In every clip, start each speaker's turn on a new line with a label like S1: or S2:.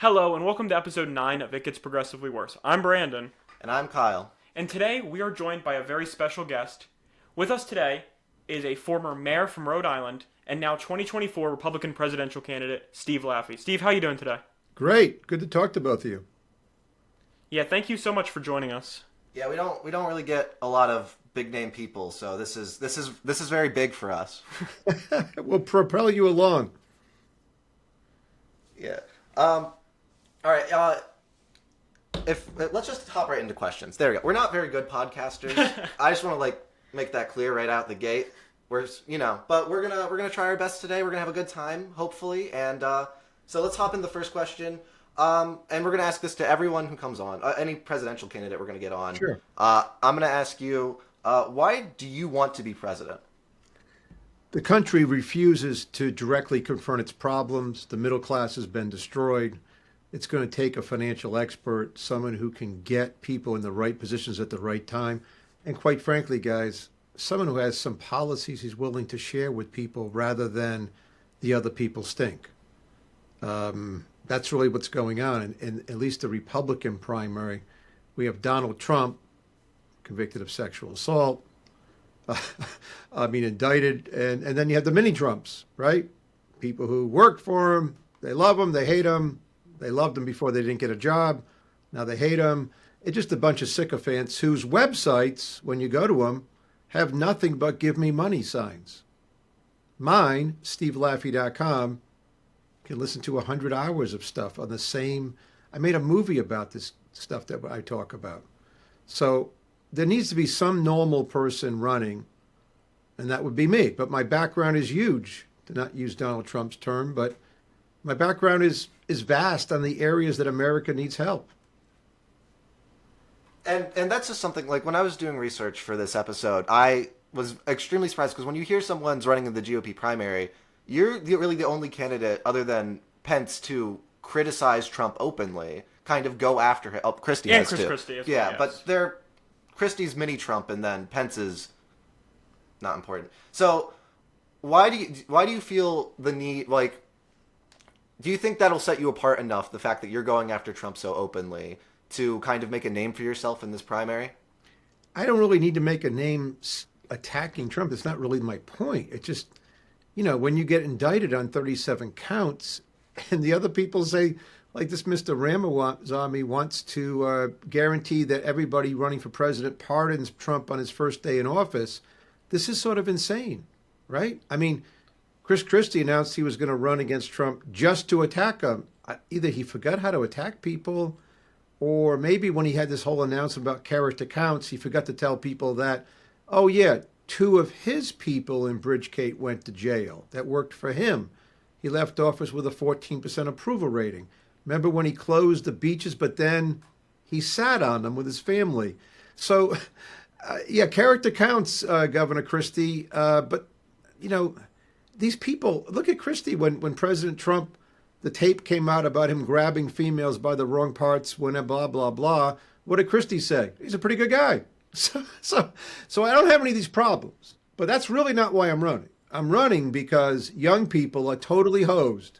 S1: Hello, and welcome to episode 9 of It Gets Progressively Worse. I'm Brandon,
S2: And I'm Kyle.
S1: and today we are joined by a very special guest. With us today is a former mayor from Rhode Island and now 2024 Republican presidential candidate, Steve Laffey. Steve, how are you doing today?
S3: Great. Good to talk to both of you.
S1: Yeah, thank you so much for joining us.
S2: Yeah, we don't really get a lot of big name people, so this is very big for us.
S3: We'll propel you along.
S2: Yeah. All right. If let's just hop right into questions. There we go. We're not very good podcasters. I just want to make that clear right out the gate. But we're gonna try our best today. We're gonna have a good time, hopefully. And so let's hop in the first question. And we're gonna ask this to everyone who comes on, any presidential candidate we're gonna get on.
S3: Sure.
S2: I'm gonna ask you, why do you want to be president?
S3: The country refuses to directly confront its problems. The middle class has been destroyed. It's going to take a financial expert, someone who can get people in the right positions at the right time. And quite frankly, guys, someone who has some policies he's willing to share with people rather than the other people stink. That's really what's going on. In at least the Republican primary, we have Donald Trump, convicted of sexual assault, indicted. And then you have the mini Trumps, right? People who worked for him, they love him, they hate him. They loved him before they didn't get a job. Now they hate him. It's just a bunch of sycophants whose websites, when you go to them, have nothing but give me money signs. Mine, SteveLaffey.com, can listen to 100 hours of stuff on the same. I made a movie about this stuff that I talk about. So there needs to be some normal person running, and that would be me. But my background is huge, to not use Donald Trump's term, but my background is vast on the areas that America needs help.
S2: And that's just something, like, when I was doing research for this episode, I was extremely surprised because when you hear someone's running in the GOP primary, you're really the only candidate other than Pence to criticize Trump openly, kind of go after him. Oh, Christie has
S1: Chris
S2: too.
S1: Christie as well,
S2: Yeah,
S1: yes.
S2: but they're Christie's mini Trump, and then Pence's not important. So why do you feel the need, like, do you think that'll set you apart enough, the fact that you're going after Trump so openly, to kind of make a name for yourself in this primary?
S3: I don't really need to make a name attacking Trump. It's not really my point. It's just, when you get indicted on 37 counts and the other people say, like this Mr. Ramaswamy wants to guarantee that everybody running for president pardons Trump on his first day in office, this is sort of insane, right? I mean, Chris Christie announced he was going to run against Trump just to attack him. Either he forgot how to attack people, or maybe when he had this whole announcement about character counts, he forgot to tell people that, oh yeah, 2 of his people in Bridgegate went to jail that worked for him. He left office with a 14% approval rating. Remember when he closed the beaches, but then he sat on them with his family. So, character counts, Governor Christie. But, these people, look at Christie when President Trump, the tape came out about him grabbing females by the wrong parts, when blah, blah, blah. What did Christie say? He's a pretty good guy. So I don't have any of these problems. But that's really not why I'm running. I'm running because young people are totally hosed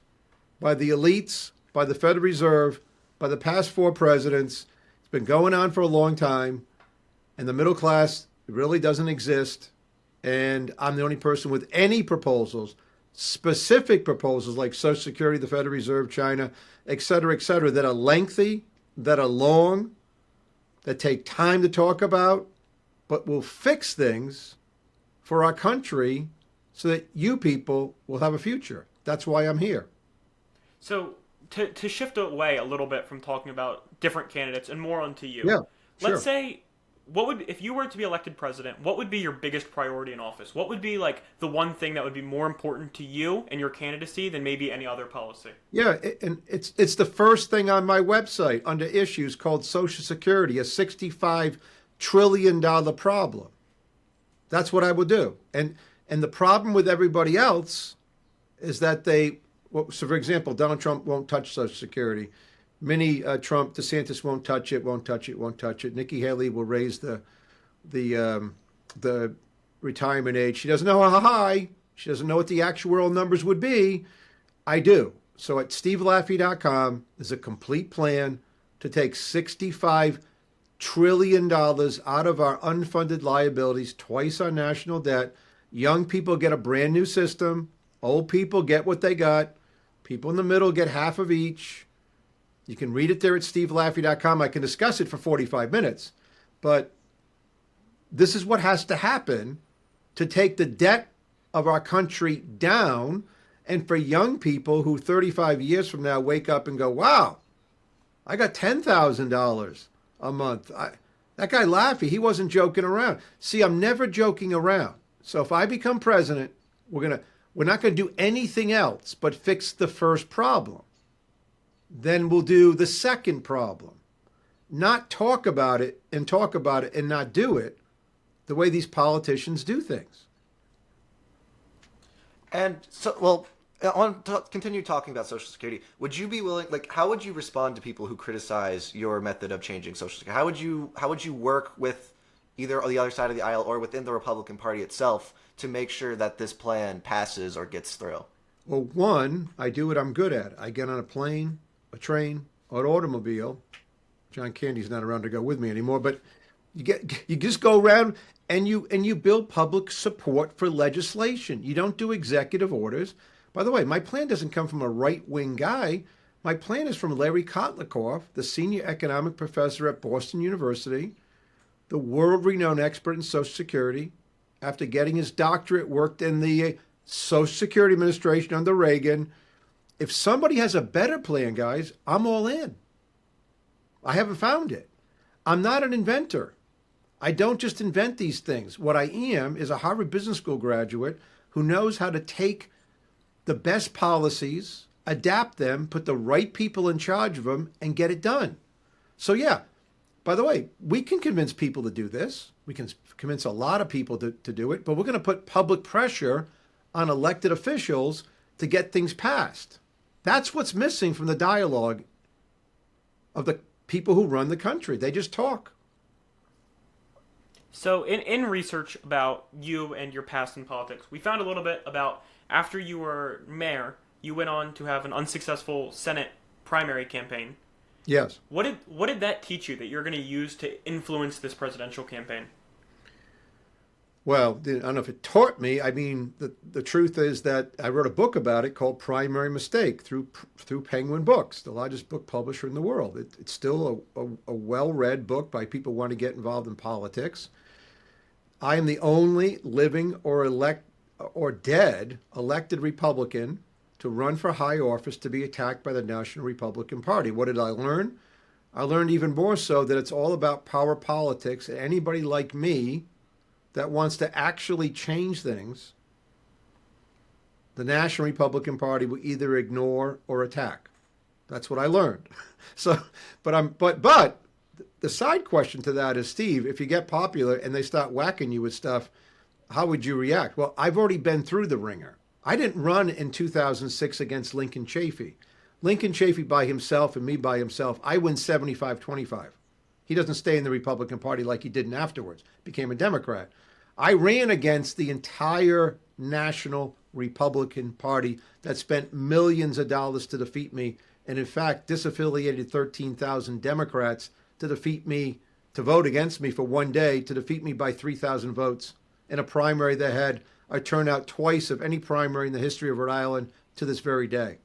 S3: by the elites, by the Federal Reserve, by the past 4 presidents. It's been going on for a long time. And the middle class really doesn't exist. And I'm the only person with any proposals, specific proposals like Social Security, the Federal Reserve, China, et cetera, that are lengthy, that are long, that take time to talk about, but will fix things for our country so that you people will have a future. That's why I'm here.
S1: So, to shift away a little bit from talking about different candidates and more onto you,
S3: Yeah, sure.
S1: let's say, if you were to be elected president, what would be your biggest priority in office? What would be like the one thing that would be more important to you and your candidacy than maybe any other policy?
S3: Yeah, and it's the first thing on my website under issues called Social Security, a $65 trillion problem. That's what I would do. And the problem with everybody else is that so for example, Donald Trump won't touch Social Security. Mini Trump, Desantis won't touch it. Nikki Haley will raise the retirement age. She doesn't know how high. She doesn't know what the actuarial numbers would be. I do. So at stevelaffey.com is a complete plan to take $65 trillion out of our unfunded liabilities, twice our national debt. Young people get a brand new system. Old people get what they got. People in the middle get half of each. You can read it there at stevelaffey.com. I can discuss it for 45 minutes. But this is what has to happen to take the debt of our country down, and for young people who 35 years from now wake up and go, wow, I got $10,000 a month. That guy Laffey, he wasn't joking around. See, I'm never joking around. So if I become president, we're not going to do anything else but fix the first problem. Then we'll do the second problem. Not talk about it and not do it the way these politicians do things.
S2: And so, well, I want to continue talking about Social Security. Would you be willing, like, how would you respond to people who criticize your method of changing Social Security? How would you work with either on the other side of the aisle or within the Republican Party itself to make sure that this plan passes or gets through?
S3: Well, one, I do what I'm good at. I get on a plane, a train, or an automobile. John Candy's not around to go with me anymore, but you just go around and you build public support for legislation. You don't do executive orders. By the way, my plan doesn't come from a right-wing guy. My plan is from Larry Kotlikoff, the senior economic professor at Boston University, the world-renowned expert in Social Security. After getting his doctorate, worked in the Social Security Administration under Reagan. If somebody has a better plan, guys, I'm all in. I haven't found it. I'm not an inventor. I don't just invent these things. What I am is a Harvard Business School graduate who knows how to take the best policies, adapt them, put the right people in charge of them, and get it done. So yeah, by the way, we can convince people to do this. We can convince a lot of people to do it, but we're going to put public pressure on elected officials to get things passed. That's what's missing from the dialogue of the people who run the country. They just talk.
S1: So in research about you and your past in politics, we found a little bit about after you were mayor, you went on to have an unsuccessful Senate primary campaign.
S3: Yes.
S1: What did that teach you that you're going to use to influence this presidential campaign?
S3: Well, I don't know if it taught me. I mean, the truth is that I wrote a book about it called Primary Mistake through Penguin Books, the largest book publisher in the world. It's still a well-read book by people who want to get involved in politics. I am the only living or dead elected Republican to run for high office to be attacked by the National Republican Party. What did I learn? I learned even more so that it's all about power politics, and anybody like me that wants to actually change things, the National Republican Party will either ignore or attack. That's what I learned. So, but the side question to that is, Steve, if you get popular and they start whacking you with stuff, how would you react? Well, I've already been through the ringer. I didn't run in 2006 against Lincoln Chafee. Lincoln Chafee by himself and me by himself, I win 75-25. He doesn't stay in the Republican Party like he didn't afterwards. Became a Democrat. I ran against the entire National Republican Party that spent millions of dollars to defeat me, and in fact disaffiliated 13,000 Democrats to defeat me, to vote against me for one day, to defeat me by 3,000 votes in a primary that had a turnout twice of any primary in the history of Rhode Island to this very day.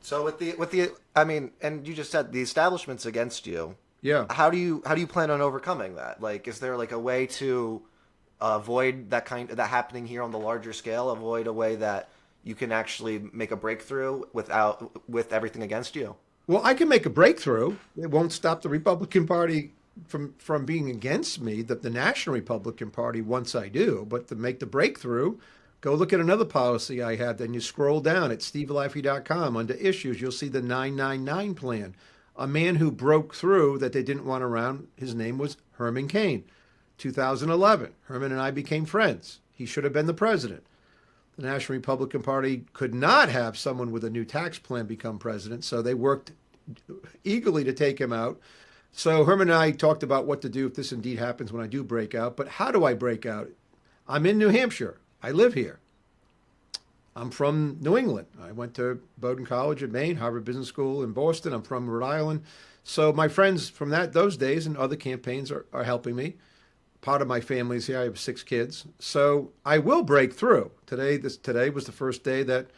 S2: So with the I mean, and you just said the establishment's against you.
S3: Yeah.
S2: How do you plan on overcoming that? Like, is there like a way to avoid that happening here on the larger scale? Avoid a way that you can actually make a breakthrough with everything against you?
S3: Well, I can make a breakthrough. It won't stop the Republican Party from being against me, the National Republican Party, once I do. But to make the breakthrough, go look at another policy I had. Then you scroll down at stevelaffey.com under issues. You'll see the 999 plan. A man who broke through that they didn't want around, his name was Herman Cain. 2011, Herman and I became friends. He should have been the president. The National Republican Party could not have someone with a new tax plan become president, so they worked eagerly to take him out. So Herman and I talked about what to do if this indeed happens when I do break out. But how do I break out? I'm in New Hampshire. I live here. I'm from New England. I went to Bowdoin College in Maine, Harvard Business School in Boston. I'm from Rhode Island. So my friends from those days and other campaigns are helping me. Part of my family's here. I have 6 kids. So I will break through. Today was the first day that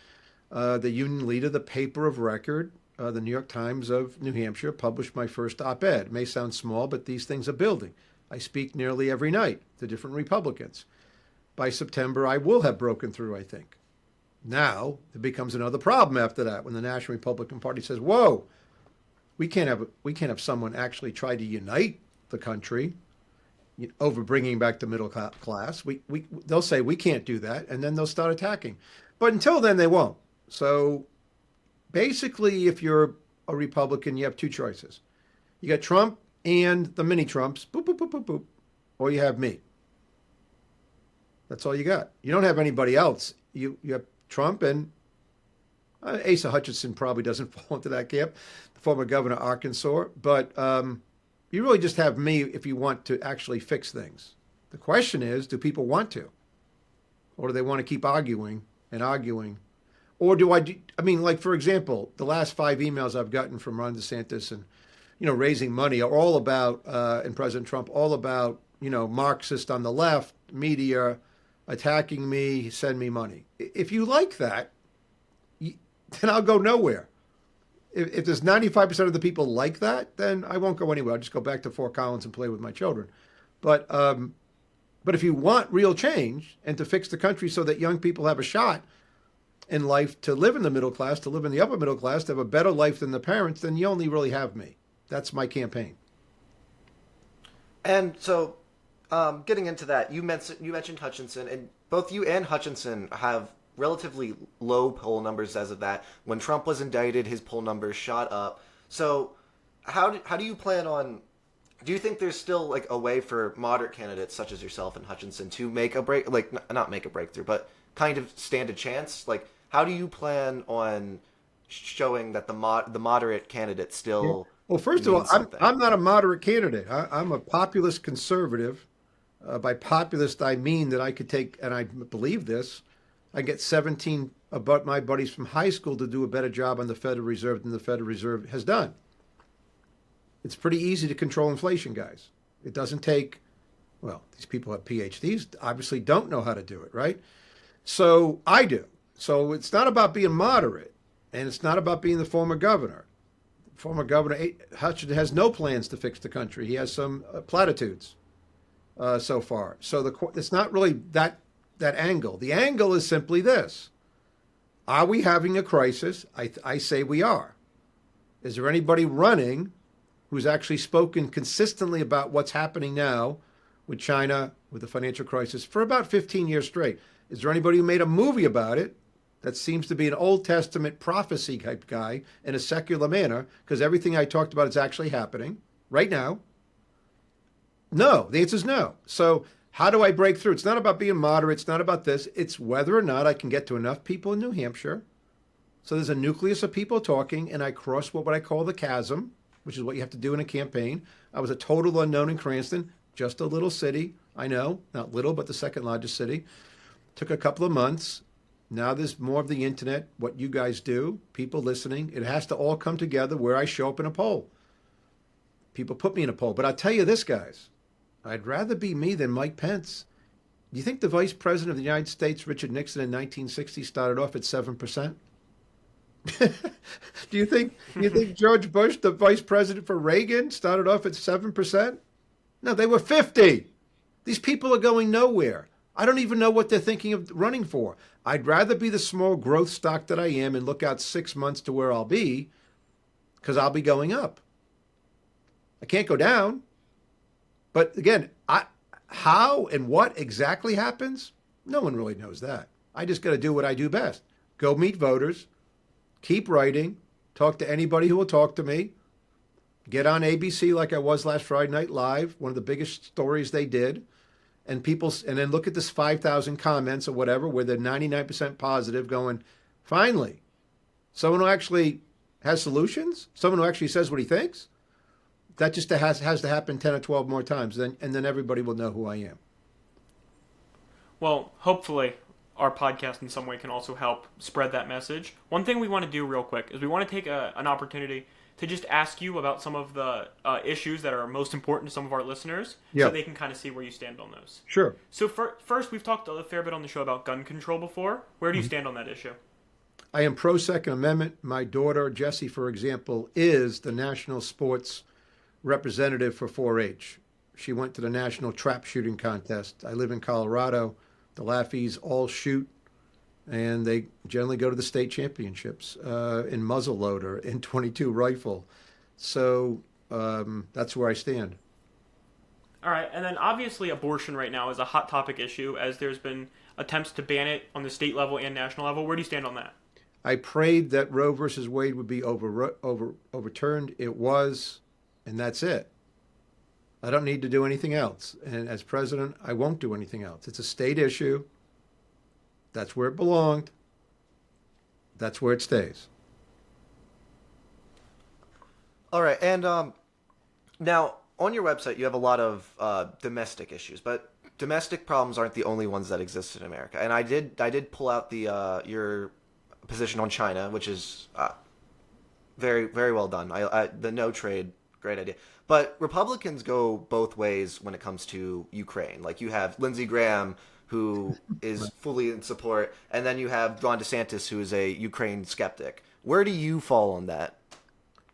S3: the union leader, the paper of record, the New York Times of New Hampshire, published my first op-ed. It may sound small, but these things are building. I speak nearly every night to different Republicans. By September, I will have broken through, I think. Now, it becomes another problem after that when the National Republican Party says, whoa, we can't have someone actually try to unite the country over bringing back the middle class. They'll say we can't do that, and then they'll start attacking. But until then, they won't. So basically, if you're a Republican, you have 2 choices. You got Trump and the mini Trumps, boop, boop, boop, boop, boop, or you have me. That's all you got. You don't have anybody else. You have Trump and Asa Hutchinson probably doesn't fall into that camp, the former governor of Arkansas. But you really just have me if you want to actually fix things. The question is, do people want to? Or do they want to keep arguing and arguing? Or like, for example, the last 5 emails I've gotten from Ron Desantis and, raising money are all about, and President Trump, all about, Marxist on the left, media, attacking me, send me money. If you like that, then I'll go nowhere. If there's 95% of the people like that, then I won't go anywhere. I'll just go back to Fort Collins and play with my children. But if you want real change and to fix the country so that young people have a shot in life to live in the middle class, to live in the upper middle class, to have a better life than the parents, then you only really have me. That's my campaign.
S2: And so, getting into that, you mentioned Hutchinson, and both you and Hutchinson have relatively low poll numbers as of that. When Trump was indicted, his poll numbers shot up. So, how do you plan on? Do you think there's still like a way for moderate candidates such as yourself and Hutchinson to make a break, like not make a breakthrough, but kind of stand a chance? Like, how do you plan on showing that the moderate candidate still?
S3: Well, first of all, I'm not a moderate candidate. I'm a populist conservative. By populist, I mean that I could take, and I believe this, I get 17 of my buddies from high school to do a better job on the Federal Reserve than the Federal Reserve has done. It's pretty easy to control inflation, guys. It doesn't take, well, these people have PhDs, obviously don't know how to do it, right? So I do. So it's not about being moderate, and it's not about being the former governor. Former Governor Hutchinson has no plans to fix the country. He has some platitudes so far. So it's not really that angle. The angle is simply this. Are we having a crisis? I say we are. Is there anybody running who's actually spoken consistently about what's happening now with China, with the financial crisis, for about 15 years straight? Is there anybody who made a movie about it that seems to be an Old Testament prophecy type guy in a secular manner, because everything I talked about is actually happening right now? No, the answer is no. So how do I break through? It's not about being moderate. It's not about this. It's whether or not I can get to enough people in New Hampshire. So there's a nucleus of people talking, and I cross what I call the chasm, which is what you have to do in a campaign. I was a total unknown in Cranston, just a little city. I know, not little, but the second largest city. Took a couple of months. Now there's more of the internet, what you guys do, people listening. It has to all come together where I show up in a poll. People put me in a poll. But I'll tell you this, guys. I'd rather be me than Mike Pence. Do you think the Vice President of the United States, Richard Nixon, in 1960 started off at 7%? Do you think George Bush, the Vice President for Reagan, started off at 7%? No, they were 50. These people are going nowhere. I don't even know what they're thinking of running for. I'd rather be the small growth stock that I am and look out 6 months to where I'll be, because I'll be going up. I can't go down. But again, how and what exactly happens, no one really knows that. I just got to do what I do best. Go meet voters, keep writing, talk to anybody who will talk to me, get on ABC like I was last Friday Night Live, one of the biggest stories they did, and then look at this 5,000 comments or whatever where they're 99% positive going, finally, someone who actually has solutions, someone who actually says what he thinks. That just has to happen 10 or 12 more times, and then everybody will know who I am.
S1: Well, hopefully, our podcast in some way can also help spread that message. One thing we want to do real quick is we want to take an opportunity to just ask you about some of the issues that are most important to some of our listeners,
S3: Yeah.
S1: so they can kind of see where you stand on those.
S3: Sure.
S1: So first, we've talked a fair bit on the show about gun control before. Where do you stand on that issue?
S3: I am pro Second Amendment. My daughter, Jessie, for example, is the national sports representative for 4-H. She went to the national trap shooting contest. I live in Colorado. The Laffeys all shoot, and they generally go to the state championships in muzzleloader, in .22 rifle. So that's where I stand.
S1: All right, and then obviously abortion right now is a hot topic issue, as there's been attempts to ban it on the state level and national level. Where do you stand on that?
S3: I prayed that Roe versus Wade would be overturned. It was, and that's it. I don't need to do anything else. And as president, I won't do anything else. It's a state issue. That's where it belonged. That's where it stays.
S2: All right, and now on your website you have a lot of domestic issues, but domestic problems aren't the only ones that exist in America. And I did pull out the your position on China, which is very, very well done. The no trade, great idea. But Republicans go both ways when it comes to Ukraine. Like, you have Lindsey Graham, who is fully in support, and then you have Ron DeSantis, who is a Ukraine skeptic. Where do you fall on that?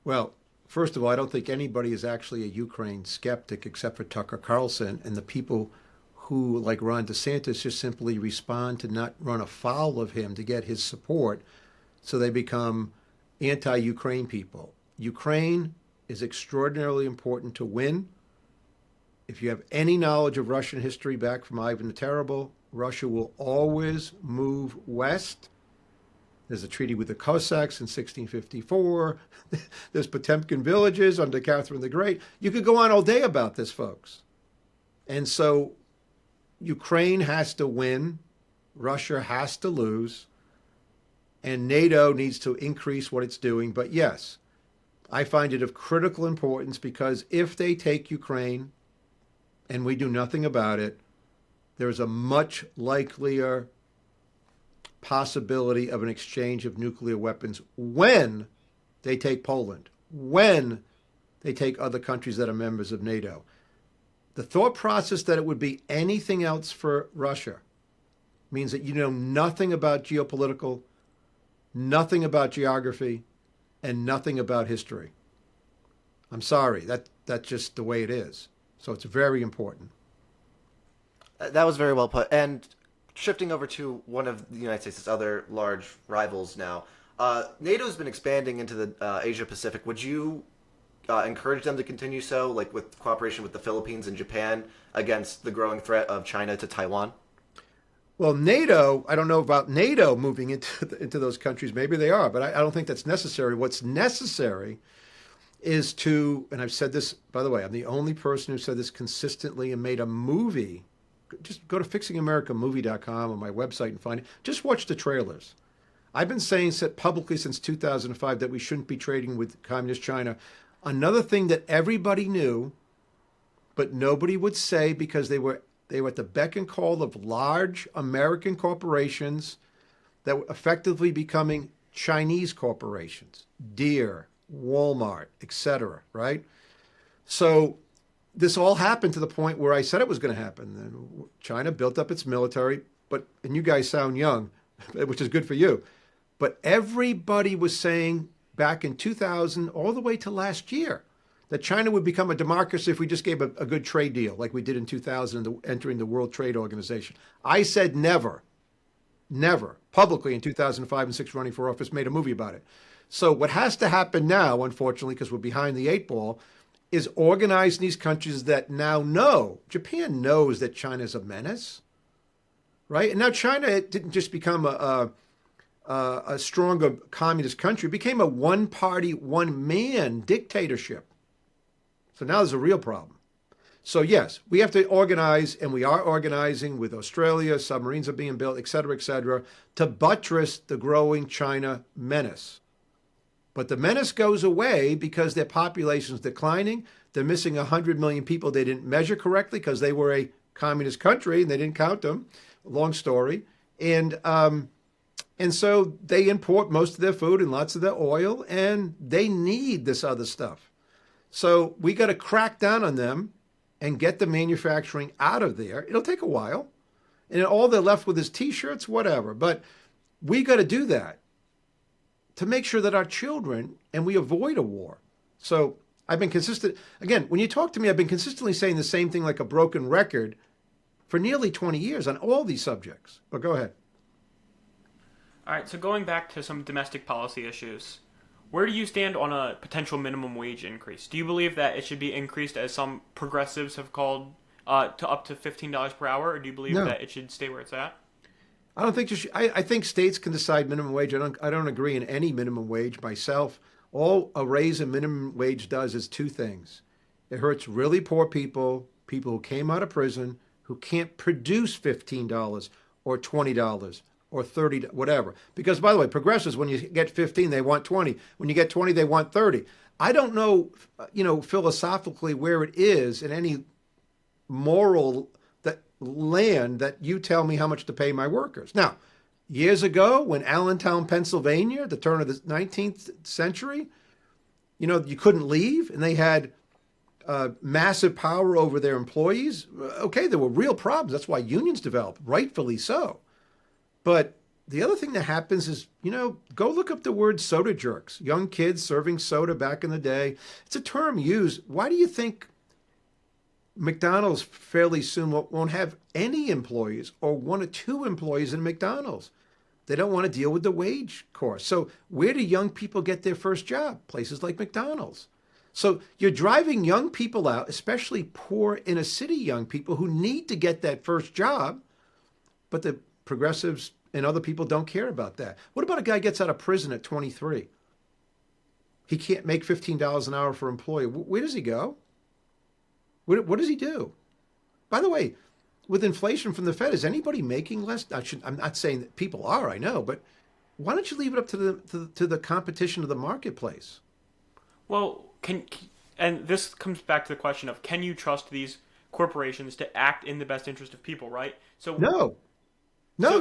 S3: Well, first of all, I don't think anybody is actually a Ukraine skeptic except for Tucker Carlson and the people who, like Ron DeSantis, just simply respond to not run afoul of him to get his support, so they become anti-Ukraine people. Ukraine is extraordinarily important to win. If you have any knowledge of Russian history back from Ivan the Terrible, Russia will always move west. There's a treaty with the Cossacks in 1654. There's Potemkin villages under Catherine the Great. You could go on all day about this, folks. And so Ukraine has to win, Russia has to lose, and NATO needs to increase what it's doing. But yes, I find it of critical importance, because if they take Ukraine and we do nothing about it, there's a much likelier possibility of an exchange of nuclear weapons when they take Poland, when they take other countries that are members of NATO. The thought process that it would be anything else for Russia means that you know nothing about geopolitical, nothing about geography, and nothing about history. I'm sorry, that's just the way it is. So it's very important.
S2: That was very well put. And shifting over to one of the United States' other large rivals now, NATO's been expanding into the Asia-Pacific. Would you encourage them to continue so, like with cooperation with the Philippines and Japan against the growing threat of China to Taiwan?
S3: Well, NATO, I don't know about NATO moving into those countries. Maybe they are, but I don't think that's necessary. What's necessary is to, and I've said this, by the way, I'm the only person who said this consistently and made a movie. Just go to fixingamericamovie.com on my website and find it. Just watch the trailers. I've been saying publicly since 2005 that we shouldn't be trading with communist China. Another thing that everybody knew, but nobody would say because they were at the beck and call of large American corporations that were effectively becoming Chinese corporations, Deere, Walmart, etc., right? So this all happened to the point where I said it was going to happen. And China built up its military, and you guys sound young, which is good for you, but everybody was saying back in 2000 all the way to last year that China would become a democracy if we just gave a good trade deal like we did in 2000 entering the World Trade Organization. I said never, publicly in 2005 and 2006 running for office, made a movie about it. So what has to happen now, unfortunately, because we're behind the eight ball, is organize these countries that now know, Japan knows that China's a menace, right? And now China didn't just become a stronger communist country, it became a one-party, one-man dictatorship. So now there's a real problem. So yes, we have to organize, and we are organizing with Australia, submarines are being built, et cetera, to buttress the growing China menace. But the menace goes away because their population is declining. They're missing 100 million people they didn't measure correctly because they were a communist country and they didn't count them. Long story. And so they import most of their food and lots of their oil, and they need this other stuff. So we got to crack down on them and get the manufacturing out of there. It'll take a while. And all they're left with is T-shirts, whatever. But we got to do that to make sure that our children, and we avoid a war. So I've been consistent. Again, when you talk to me, I've been consistently saying the same thing like a broken record for nearly 20 years on all these subjects. But go ahead.
S1: All right, so going back to some domestic policy issues, where do you stand on a potential minimum wage increase? Do you believe that it should be increased, as some progressives have called, to up to $15 per hour, or do you believe
S3: No.
S1: that it should stay where it's at?
S3: I don't think you should. I think states can decide minimum wage. I don't agree in any minimum wage myself. All a raise in minimum wage does is two things. It hurts really poor people, people who came out of prison, who can't produce $15 or $20 or 30, whatever. Because, by the way, progressives, when you get 15, they want 20. When you get 20, they want 30. I don't know, philosophically where it is in any moral land that you tell me how much to pay my workers. Now, years ago, when Allentown, Pennsylvania, at the turn of the 19th century, you couldn't leave, and they had massive power over their employees. Okay, there were real problems. That's why unions developed, rightfully so. But the other thing that happens is, go look up the word soda jerks. Young kids serving soda back in the day. It's a term used. Why do you think McDonald's fairly soon won't have any employees or one or two employees in McDonald's? They don't want to deal with the wage course. So where do young people get their first job? Places like McDonald's. So you're driving young people out, especially poor inner city young people who need to get that first job, but the progressives and other people don't care about that. What about a guy gets out of prison at 23? He can't make $15 an hour for employee. Where does he go? What does he do? By the way, with inflation from the Fed, is anybody making less? I'm not saying that people are, I know, but why don't you leave it up to the competition of the marketplace?
S1: Well, and this comes back to the question of, can you trust these corporations to act in the best interest of people, right? So
S3: No,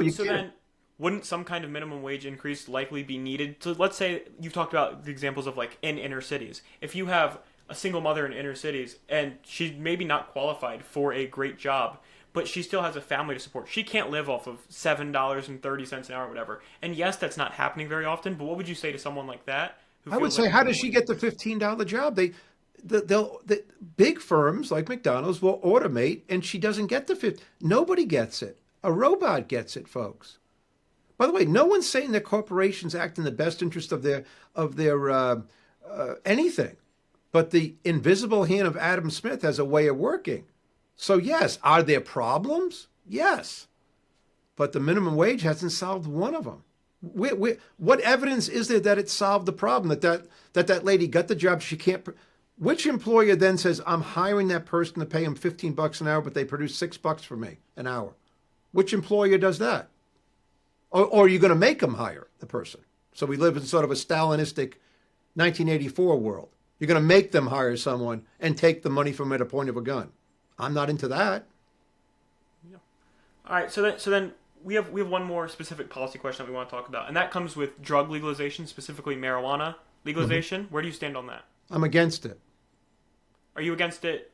S3: you
S1: so
S3: can't.
S1: then, wouldn't some kind of minimum wage increase likely be needed? So let's say you've talked about the examples of like in inner cities. If you have a single mother in inner cities and she's maybe not qualified for a great job, but she still has a family to support, she can't live off of $7.30 an hour or whatever. And yes, that's not happening very often, but what would you say to someone like that?
S3: I would say, how does she get the $15 job? The big firms like McDonald's will automate, and she doesn't get the 50. Nobody gets it. A robot gets it, folks. By the way, no one's saying that corporations act in the best interest of their anything, but the invisible hand of Adam Smith has a way of working. So yes, are there problems? Yes, but the minimum wage hasn't solved one of them. What evidence is there that it solved the problem? That lady got the job, she can't. Which employer then says, I'm hiring that person to pay him $15 an hour, but they produce $6 for me an hour? Which employer does that? Or are you going to make them hire the person? So we live in sort of a Stalinistic 1984 world. You're going to make them hire someone and take the money from them at a point of a gun. I'm not into that.
S1: Yeah. All right. So then we have one more specific policy question that we want to talk about, and that comes with drug legalization, specifically marijuana legalization. Mm-hmm. Where do you stand on that?
S3: I'm against it.
S1: Are you against it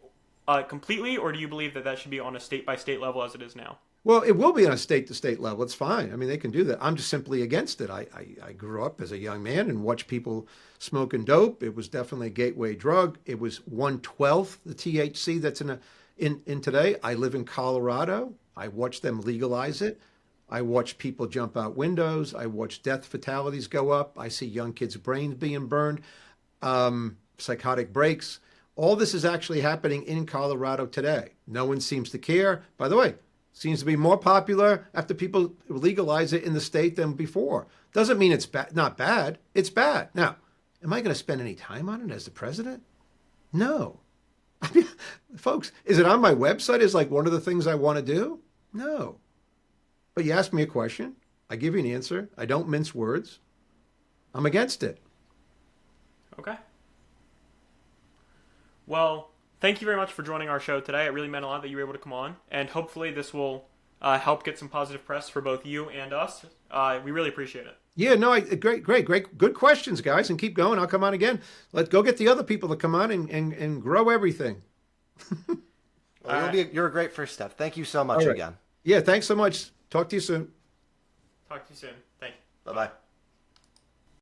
S1: completely, or do you believe that should be on a state-by-state level as it is now?
S3: Well, it will be on a state-to-state level. It's fine. I mean, they can do that. I'm just simply against it. I grew up as a young man and watched people smoking dope. It was definitely a gateway drug. It was 1/12 the THC that's in today. I live in Colorado. I watched them legalize it. I watched people jump out windows. I watched death fatalities go up. I see young kids' brains being burned, psychotic breaks. All this is actually happening in Colorado today. No one seems to care. By the way, seems to be more popular after people legalize it in the state than before. Doesn't mean it's not bad. It's bad. Now, am I going to spend any time on it as the president? No. I mean, folks, is it on my website as like one of the things I want to do? No. But you ask me a question. I give you an answer. I don't mince words. I'm against it.
S1: Okay. Well, thank you very much for joining our show today. It really meant a lot that you were able to come on, and hopefully this will help get some positive press for both you and us. We really appreciate it.
S3: Yeah, no, great, good questions, guys, and keep going. I'll come on again. Let's go get the other people to come on and grow everything.
S2: Well, you're a great first step. Thank you so much again.
S3: Yeah, thanks so much. Talk to you soon.
S1: Talk to you soon. Thank you.
S2: Bye-bye.